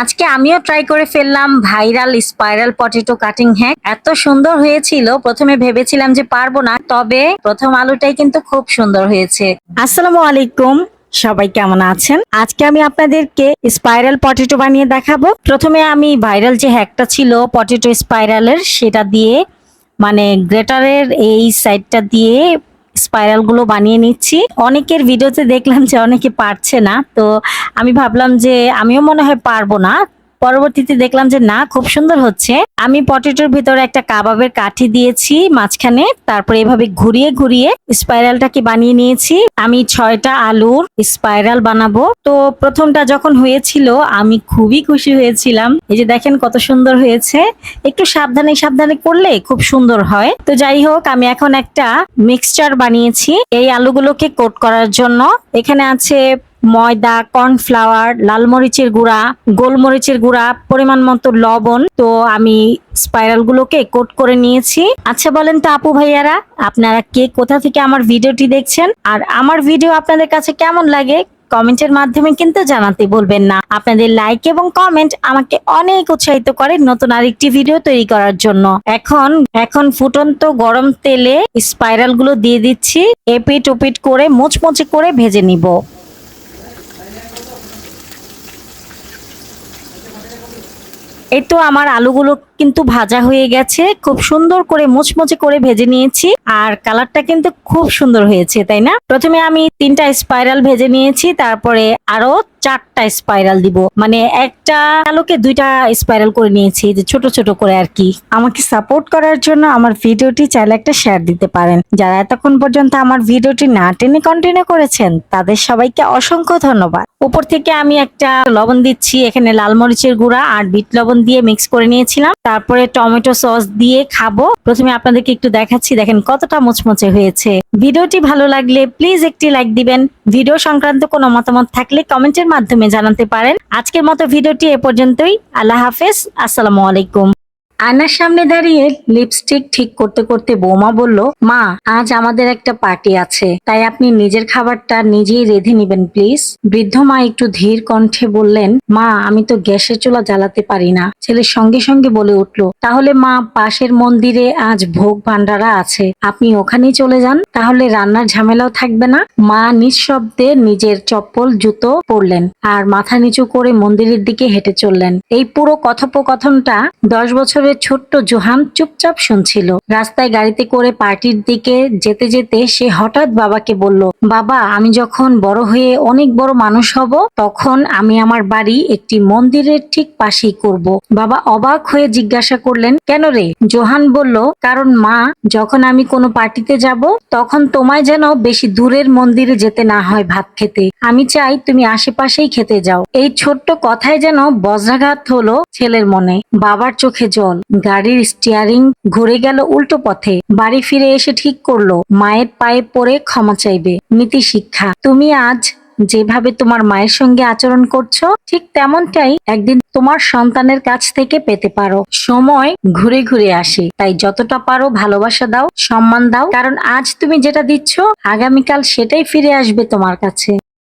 আজকে আমিও ট্রাই করে ফেললাম viral spiral potato cutting hack. এত সুন্দর হয়েছিল, প্রথমে ভেবেছিলাম যে পারবো না, তবে প্রথম আলুটাই কিন্তু খুব সুন্দর হয়েছে। আসসালামু আলাইকুম, সবাই কেমন আছেন? আজকে আমি আপনাদেরকে স্পাইরাল পটেটো বানিয়ে দেখাবো। প্রথমে আমি ভাইরাল যে হ্যাকটা ছিল পটেটো স্পাইরালের, সেটা দিয়ে মানে গ্রেটারের এই সাইডটা দিয়ে স্পাইরাল গুলো বানিয়ে নিচ্ছি। অনেকের ভিডিওতে দেখলাম যে অনেকে পারছে না, তো আমি ভাবলাম যে আমিও মনে হয় পারবো না। পরবর্তীতে দেখলাম যে না, খুব সুন্দর হচ্ছে। আমি পটেটোর ভিতরে একটা কাবাবের কাঠি দিয়েছি মাঝখানে, তারপরে এভাবে ঘুরিয়ে ঘুরিয়ে স্পাইরালটাকে বানিয়ে নিয়েছি। আমি 6টা আলুর স্পাইরাল বানাবো। তো প্রথমটা যখন হয়েছিল আমি খুবই খুশি হয়েছিলাম। এই যে দেখেন কত সুন্দর হয়েছে। একটু সাবধানে সাবধানে করলে খুব সুন্দর হয়। তো যাই হোক, আমি এখন একটা মিক্সচার বানিয়েছি এই আলুগুলোকে কোট করার জন্য। এখানে আছে ময়দা, কর্নফ্লাওয়ার, লাল মরিচের গুঁড়া, গোলমরিচের গুঁড়া, পরিমাণ মতো লবণ। তো আমি স্পাইরাল গুলোকে কোট করে নিয়েছি। আচ্ছা বলেন তো আপু ভাইয়ারা, আপনারা কে কোথা থেকে আমার ভিডিওটি দেখছেন, আর আমার ভিডিও আপনাদের কাছে কেমন লাগে কমেন্টের মাধ্যমে কিন্তু জানাতে ভুলবেন না। আপনাদের লাইক এবং কমেন্ট আমাকে অনেক উৎসাহিত করে নতুন আরেকটি ভিডিও তৈরি করার জন্য। এখন ফুটন্ত গরম তেলে স্পাইরাল গুলো দিয়ে দিচ্ছি। এপিট ওপিট করে মুচমুচে করে ভেজে নিব। এই তো আমার আলুগুলো কিন্তু ভাজা হয়ে গেছে, খুব সুন্দর করে মুচমুচে করে ভেজে নিয়েছি। আর কালারটা কিন্তু খুব সুন্দর হয়েছে, তাই না? প্রথমে আমি 3টা স্পাইরাল ভেজে নিয়েছি, তারপরে আরো 4টা স্পাইরাল দিব, মানে একটা আলুকে 2টা স্পাইরাল করে নিয়েছি, যে ছোট ছোট করে আর কি। আমাকে সাপোর্ট করার জন্য আমার ভিডিওটি চাইলে একটা শেয়ার দিতে পারেন। যারা এতক্ষণ পর্যন্ত আমার ভিডিওটি না টেনে কন্টিনিউ করেছেন তাদের সবাইকে অসংখ্য ধন্যবাদ। উপর থেকে আমি একটা লবণ দিচ্ছি, এখানে লাল মরিচের গুঁড়া আর বিট লবণ দিয়ে মিক্স করে নিয়েছিলাম। তারপরে টমেটো সস দিয়ে খাবো। প্রথমে আপনাদেরকে একটু দেখাচ্ছি, দেখেন কতটা মুচমুচে হয়েছে। ভিডিওটি ভালো লাগলে প্লিজ একটি লাইক দিবেন। ভিডিও সংক্রান্ত কোনো মতামত থাকলে কমেন্টের মাধ্যমে জানাতে পারেন। আজকের মতো ভিডিওটি এ পর্যন্তই। আল্লাহ হাফেজ, আসসালামু আলাইকুম। আয়নার সামনে দাঁড়িয়ে লিপস্টিক ঠিক করতে করতে বৌমা বলল, মা আজ আমাদের একটা পার্টি আছে, তাই আপনি নিজের খাবারটা নিজেই রেঁধে নিবেন প্লিজ। বৃদ্ধ মা একটু ধীর কণ্ঠে বললেন, মা আমি তো গ্যাসের চুলা জ্বালাতে পারি না। ছেলে সঙ্গে সঙ্গে বলে উঠল, তাহলে মা পাশের মন্দিরে আজ ভোগ ভান্ডারা আছে, আপনি ওখানেই চলে যান, তাহলে রান্নার ঝামেলাও থাকবে না। মা নিঃশব্দে নিজের চপ্পল জুতো পরলেন আর মাথা নিচু করে মন্দিরের দিকে হেঁটে চললেন। এই পুরো কথোপকথনটা 10 বছরের ছোট্ট জোহান চুপচাপ শুনছিল। রাস্তায় গাড়িতে করে পার্টির দিকে যেতে যেতে সে হঠাৎ বাবাকে বলল, বাবা আমি যখন বড় হয়ে অনেক বড় মানুষ হব, তখন আমি আমার বাড়ি একটি মন্দিরের ঠিক পাশেই করব। বাবা অবাক হয়ে জিজ্ঞাসা করলেন, কেন রে? জোহান বলল, কারণ মা, যখন আমি কোনো পার্টিতে যাব তখন তোমায় যেন বেশি দূরের মন্দিরে যেতে না হয় ভাত খেতে। আমি চাই তুমি আশেপাশেই খেতে যাও। এই ছোট্ট কথায় যেন বজ্রাঘাত হলো ছেলের মনে। বাবার চোখে জল। গাড়ির স্টিয়ারিং ঘুরে গেল উল্টো পথে। বাড়ি ফিরে এসে ঠিক করলো মায়ের পায়ে পড়ে ক্ষমা চাইবে। নীতি শিক্ষা, তুমি আজ যেভাবে তোমার মায়ের সঙ্গে আচরণ করছো, ঠিক তেমনটাই একদিন তোমার সন্তানের কাছ থেকে পেতে পারো। সময় ঘুরে ঘুরে আসে, তাই যতটা পারো ভালোবাসা দাও, সম্মান দাও, কারণ আজ তুমি যেটা দিচ্ছ আগামীকাল সেটাই ফিরে আসবে তোমার কাছে।